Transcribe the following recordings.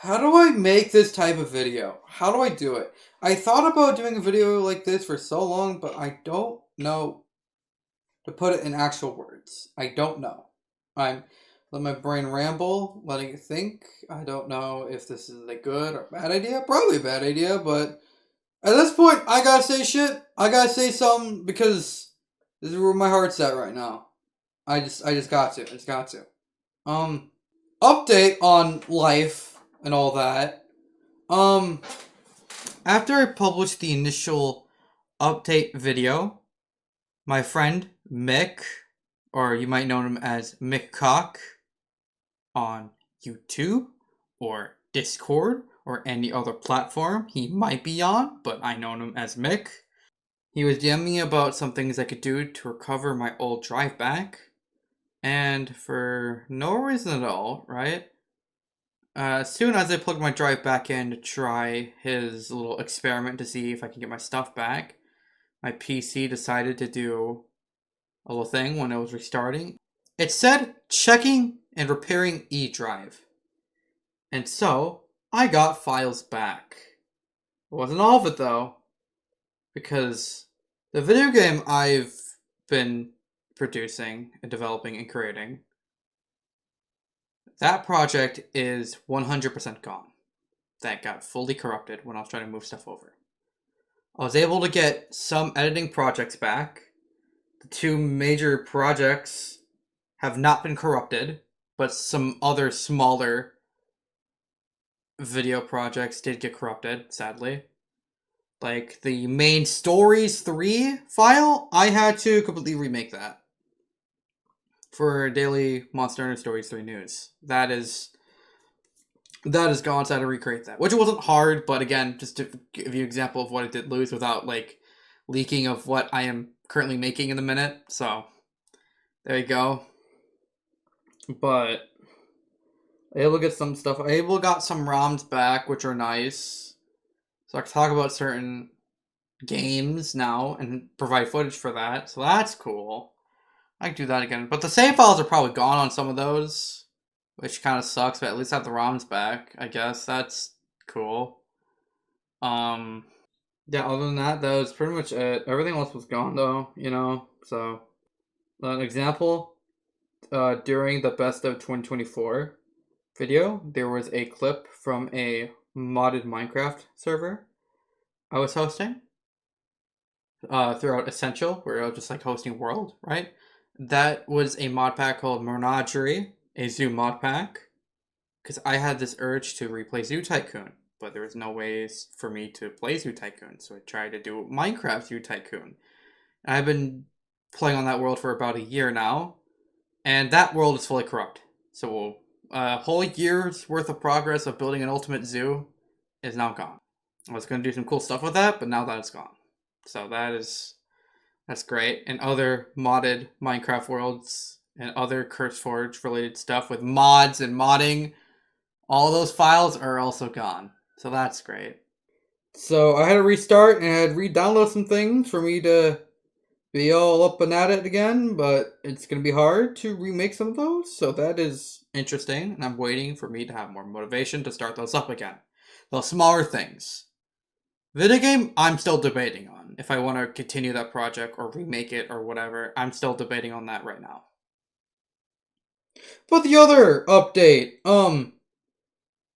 How do I make this type of video? How do I do it? I thought about doing a video like this for so long, but I don't know to put it in actual words. I don't know. I'm letting my brain ramble, letting it think. I don't know if this is a good or bad idea. Probably a bad idea, but at this point, I gotta say shit. I gotta say something because this is where my heart's at right now. I just got to. I just got to. Um, Update on life and all that. Um, After I published the initial update video, my friend Mick, or you might know him as Mick Cock, on YouTube or Discord or any other platform he might be on, but I know him as Mick. He was DMing me about some things I could do to recover my old drive back, and for no reason at all, right? As soon as I plugged my drive back in to try his little experiment to see if I can get my stuff back, my PC decided to do a little thing when it was restarting. It said checking and repairing E drive. And so I got files back. It wasn't all of it though, because the video game I've been producing and developing and creating, that project is 100% gone. That got fully corrupted when I was trying to move stuff over. I was able to get some editing projects back. The two major projects have not been corrupted, but some other smaller video projects did get corrupted, sadly. Like the main Stories 3 file, I had to completely remake that for daily Monster Hunter Stories 3 news. That is gone, so I had to recreate that. Which wasn't hard, but again, just to give you an example of what I did lose without like leaking of what I am currently making in the minute. So there you go. But I able to get some stuff. I able got some ROMs back, which are nice. So I can talk about certain games now and provide footage for that. So that's cool. I can do that again. But the save files are probably gone on some of those, which kind of sucks, but at least I have the ROMs back, I guess. That's cool. Yeah, other than that, that was pretty much it. Everything else was gone, though, So, an example, during the Best of 2024 video, there was a clip from a modded Minecraft server I was hosting throughout Essential, where I was just like hosting World, right? That was a mod pack called Menagerie, a zoo mod pack, because I had this urge to replay Zoo Tycoon, but there was no ways for me to play Zoo Tycoon, so I tried to do Minecraft Zoo Tycoon. And I've been playing on that world for about a year now, and that world is fully corrupt. So a whole year's worth of progress of building an ultimate zoo is now gone. I was going to do some cool stuff with that, but now that it's gone. So that's great. And other modded Minecraft worlds and other CurseForge related stuff with mods and modding, all those files are also gone. So that's great. So I had to restart and I had to re-download some things for me to be all up and at it again, but it's going to be hard to remake some of those. So that is interesting, and I'm waiting for me to have more motivation to start those up again. Those smaller things. Video game, I'm still debating on if I want to continue that project or remake it or whatever. I'm still debating on that right now. But the other update,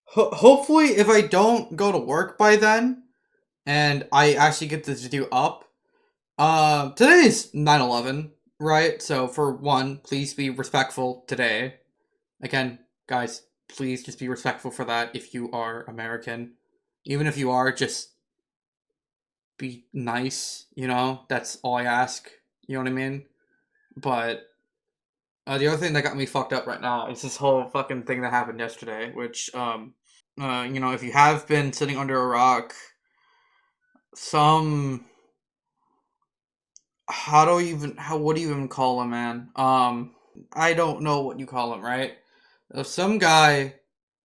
hopefully if I don't go to work by then and I actually get this video up, today's 9/11, right? So for one, please be respectful today. Again, guys, please just be respectful for that if you are American. Even if you are, just be nice, That's all I ask, you know what I mean? But the other thing that got me fucked up right now is this whole fucking thing that happened yesterday, which, if you have been sitting under a rock, some what do you even call him, man? I don't know what you call him, right? Some guy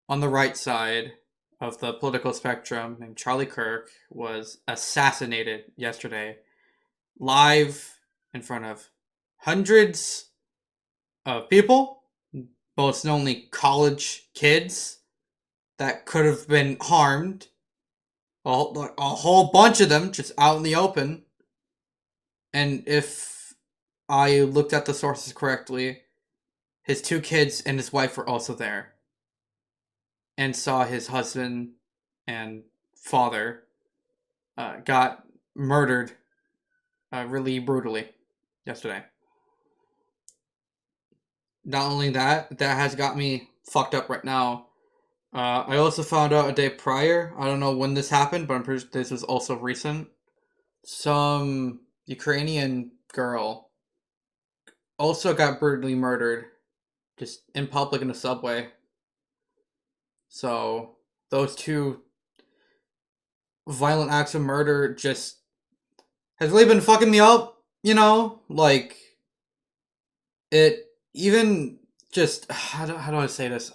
on the right side of the political spectrum named Charlie Kirk was assassinated yesterday, live in front of hundreds of people, mostly college kids, that could have been harmed. A whole bunch of them just out in the open. And if I looked at the sources correctly, his 2 kids and his wife were also there and saw his husband and father got murdered really brutally yesterday. Not only that has got me fucked up right now. I also found out a day prior, I don't know when this happened, but I'm pretty sure this was also recent. Some Ukrainian girl also got brutally murdered just in public in the subway. So those 2 violent acts of murder just has really been fucking me up, you know? Like, it even just, how do I say this?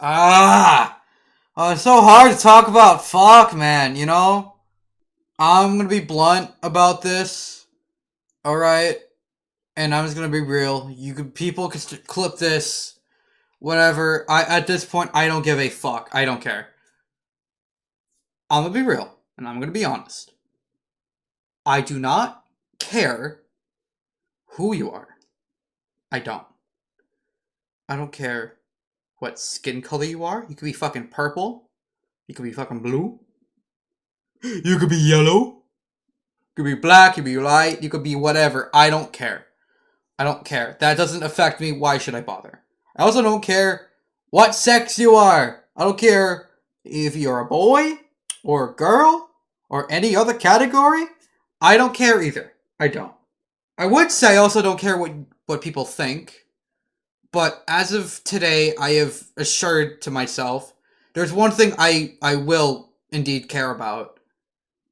It's so hard to talk about. Fuck, man, you know? I'm gonna be blunt about this, alright? And I'm just gonna be real. People could clip this, whatever. At this point, I don't give a fuck. I don't care. I'm gonna be real, and I'm gonna be honest. I do not care who you are. I don't. I don't care what skin color you are. You could be fucking purple. You could be fucking blue. You could be yellow. You could be black. You could be light. You could be whatever. I don't care. I don't care. That doesn't affect me. Why should I bother? I also don't care what sex you are. I don't care if you're a boy or a girl or any other category. I don't care either. I don't. I would say I also don't care what people think. But as of today, I have assured to myself, there's one thing I will indeed care about.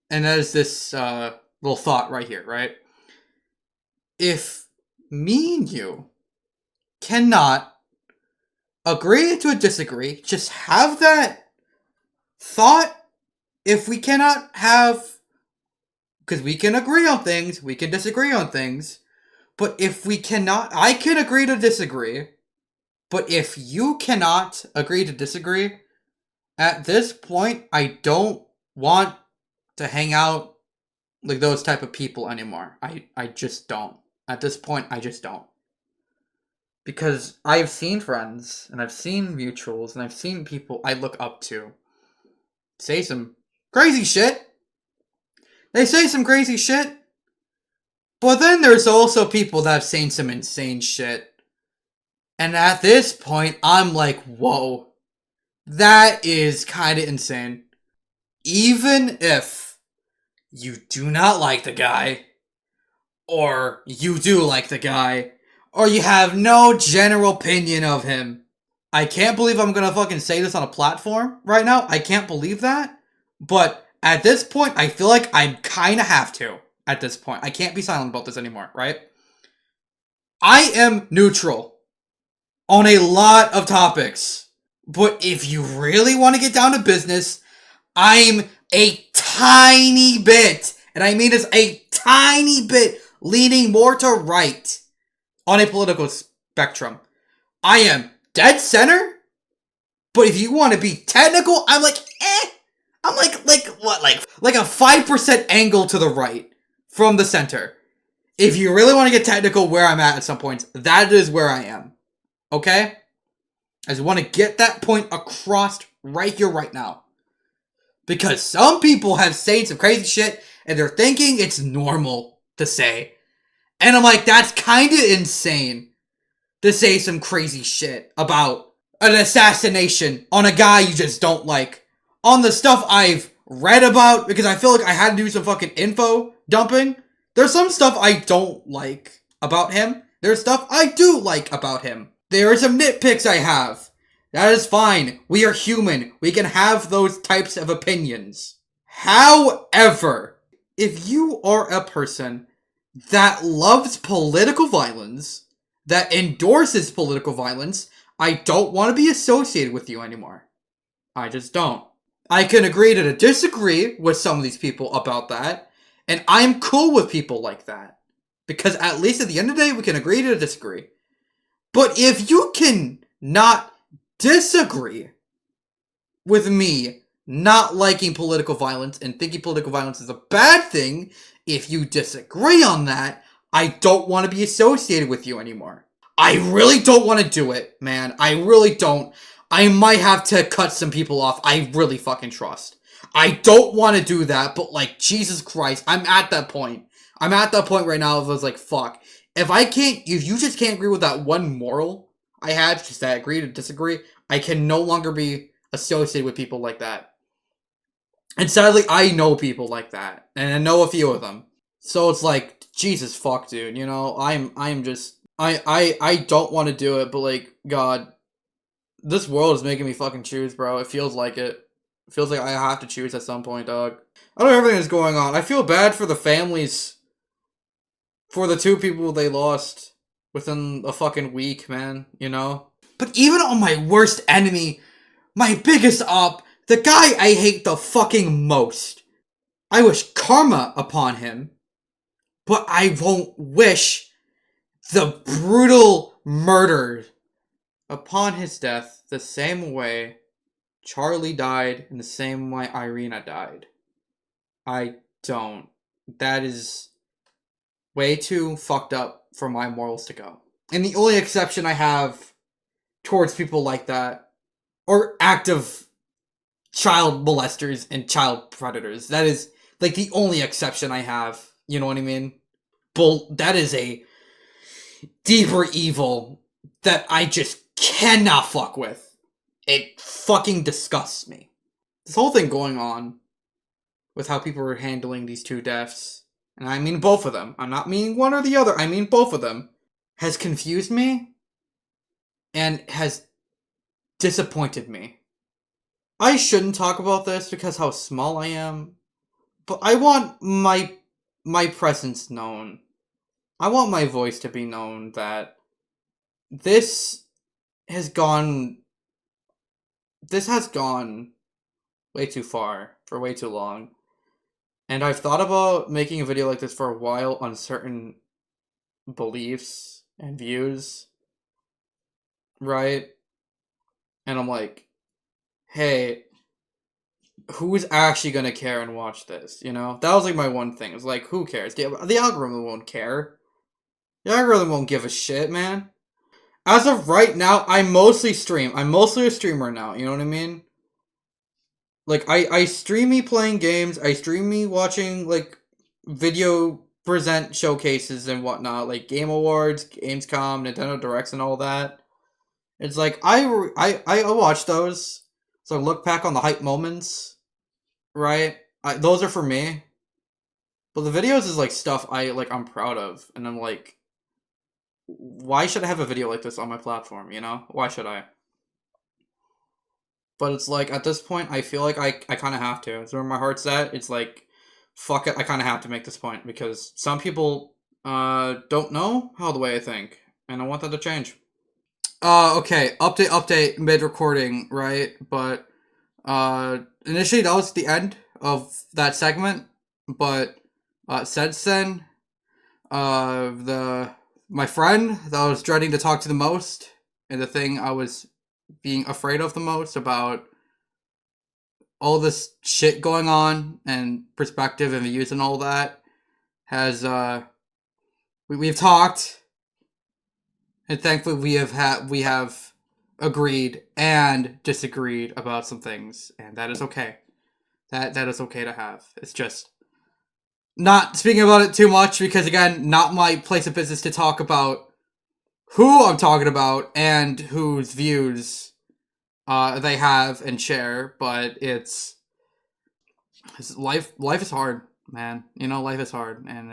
And that is this little thought right here, right? If me and you cannot agree to disagree, just have that thought. If we cannot have, because we can agree on things, we can disagree on things, but if we cannot, I can agree to disagree, but if you cannot agree to disagree, at this point, I don't want to hang out like those type of people anymore. I just don't. At this point, I just don't. Because I've seen friends, and I've seen mutuals, and I've seen people I look up to say some crazy shit. They say some crazy shit. But then there's also people that have seen some insane shit. And at this point, I'm like, whoa. That is kind of insane. Even if you do not like the guy, or you do like the guy, or you have no general opinion of him. I can't believe I'm gonna fucking say this on a platform right now. I can't believe that. But at this point, I feel like I kind of have to. At this point, I can't be silent about this anymore, right? I am neutral on a lot of topics. But if you really want to get down to business, I'm a tiny bit, and I mean this, a tiny bit, leaning more to right on a political spectrum. I am dead center, but if you want to be technical, I'm like, I'm like what, like a 5% angle to the right from the center. If you really want to get technical where I'm at some points, that is where I am. Okay? I just want to get that point across right here, right now. Because some people have said some crazy shit, and they're thinking it's normal to say. And I'm like, that's kind of insane to say some crazy shit about an assassination on a guy you just don't like. On the stuff I've read about, because I feel like I had to do some fucking info dumping. There's some stuff I don't like about him. There's stuff I do like about him. There are some nitpicks I have. That is fine. We are human. We can have those types of opinions. However, if you are a person that loves political violence, that endorses political violence, I don't want to be associated with you anymore. I just don't. I can agree to disagree with some of these people about that, and I'm cool with people like that. Because at least at the end of the day, we can agree to disagree. But if you can not disagree with me not liking political violence and thinking political violence is a bad thing, if you disagree on that, I don't want to be associated with you anymore. I really don't want to do it, man. I really don't. I might have to cut some people off I really fucking trust. I don't want to do that, but like, Jesus Christ, I'm at that point. I'm at that point right now of I was like, fuck. If you just can't agree with that one moral I had, just that agree to disagree, I can no longer be associated with people like that. And sadly, I know people like that, and I know a few of them. So it's like, Jesus fuck, dude, you know, I'm just, I don't want to do it, but like, God, this world is making me fucking choose, bro. It feels like it. It feels like I have to choose at some point, dog. I don't know everything that's going on. I feel bad for the families, for the 2 people they lost within a fucking week, man, you know? But even on my worst enemy, my biggest op, the guy I hate the fucking most, I wish karma upon him, but I won't wish the brutal murder upon his death the same way Charlie died and the same way Irina died. I don't. That is way too fucked up for my morals to go. And the only exception I have towards people like that are active child molesters and child predators. That is like the only exception I have. You know what I mean? That is a deeper evil that I just cannot fuck with. It fucking disgusts me. This whole thing going on with how people are handling these 2 deaths, and I mean both of them, I'm not meaning one or the other, I mean both of them, has confused me and has disappointed me. I shouldn't talk about this because how small I am, but I want my presence known. I want my voice to be known that this has gone way too far for way too long. And I've thought about making a video like this for a while on certain beliefs and views, right? And I'm like, hey, who's actually gonna care and watch this, you know? That was like my one thing. It was like, who cares? The algorithm won't care. The algorithm won't give a shit, man. As of right now, I mostly stream. I'm mostly a streamer now, you know what I mean? Like, I stream me playing games, I stream me watching, like, video present showcases and whatnot, like Game Awards, Gamescom, Nintendo Directs, and all that. It's like, I watch those, so I look back on the hype moments, right? Those are for me. But the videos is, like, stuff I'm proud of, and I'm like, why should I have a video like this on my platform, you know? Why should I? But it's like, at this point, I feel like I kind of have to. It's where my heart's at. It's like, fuck it, I kind of have to make this point. Because some people don't know how the way I think. And I want that to change. Okay. Update, mid-recording, right? But, initially, that was the end of that segment. But, since then, my friend that I was dreading to talk to the most, and the thing I was being afraid of the most about all this shit going on and perspective and views and all that has we've talked, and thankfully we have agreed and disagreed about some things, and that is okay. That is okay to have. It's just not speaking about it too much because, again, not my place of business to talk about who I'm talking about and whose views they have and share, but it's life is hard, man. You know, life is hard, and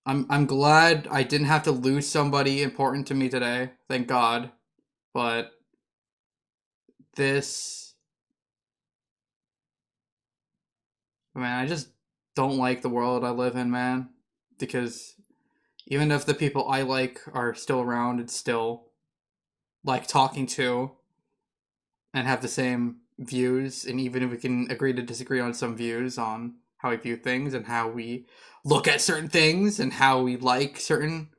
I'm glad I didn't have to lose somebody important to me today, thank God. But this, man, I just don't like the world I live in, man. Because even if the people I like are still around and still like talking to and have the same views, and even if we can agree to disagree on some views on how we view things and how we look at certain things and how we like certain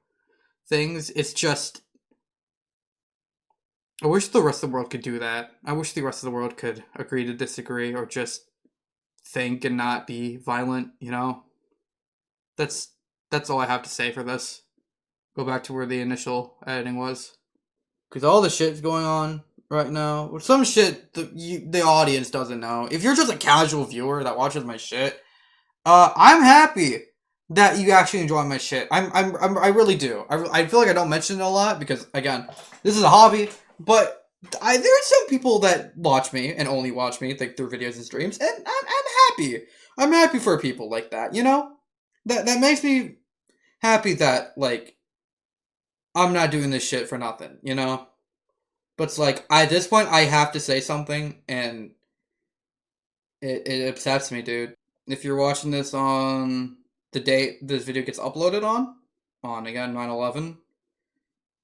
things, it's just I wish the rest of the world could do that. I wish the rest of the world could agree to disagree or just think and not be violent, you know? That's that's all I have to say for this. Go back to where the initial editing was. Because all the shit's going on right now. Some shit the audience doesn't know. If you're just a casual viewer that watches my shit, I'm happy that you actually enjoy my shit. I really do. I feel like I don't mention it a lot because, again, this is a hobby. But there's some people that watch me and only watch me like through videos and streams, and I'm happy. I'm happy for people like that. You know, that makes me happy that like I'm not doing this shit for nothing. You know, but it's like at this point I have to say something, and it upsets me, dude. If you're watching this on the date this video gets uploaded on again 9/11,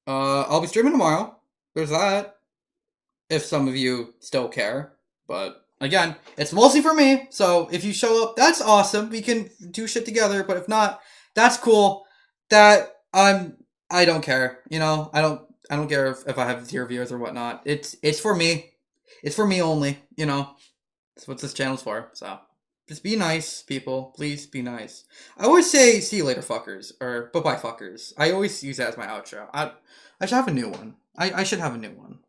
I'll be streaming tomorrow. There's that. If some of you still care, but again, it's mostly for me. So if you show up, that's awesome. We can do shit together. But if not, that's cool. That I don't care. You know, I don't care if I have tier viewers or whatnot. It's for me. It's for me only. You know, that's what this channel's for. So just be nice, people. Please be nice. I always say "see you later, fuckers" or "bye bye, fuckers." I always use that as my outro. I should have a new one. I should have a new one.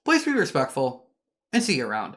Please be respectful and see you around.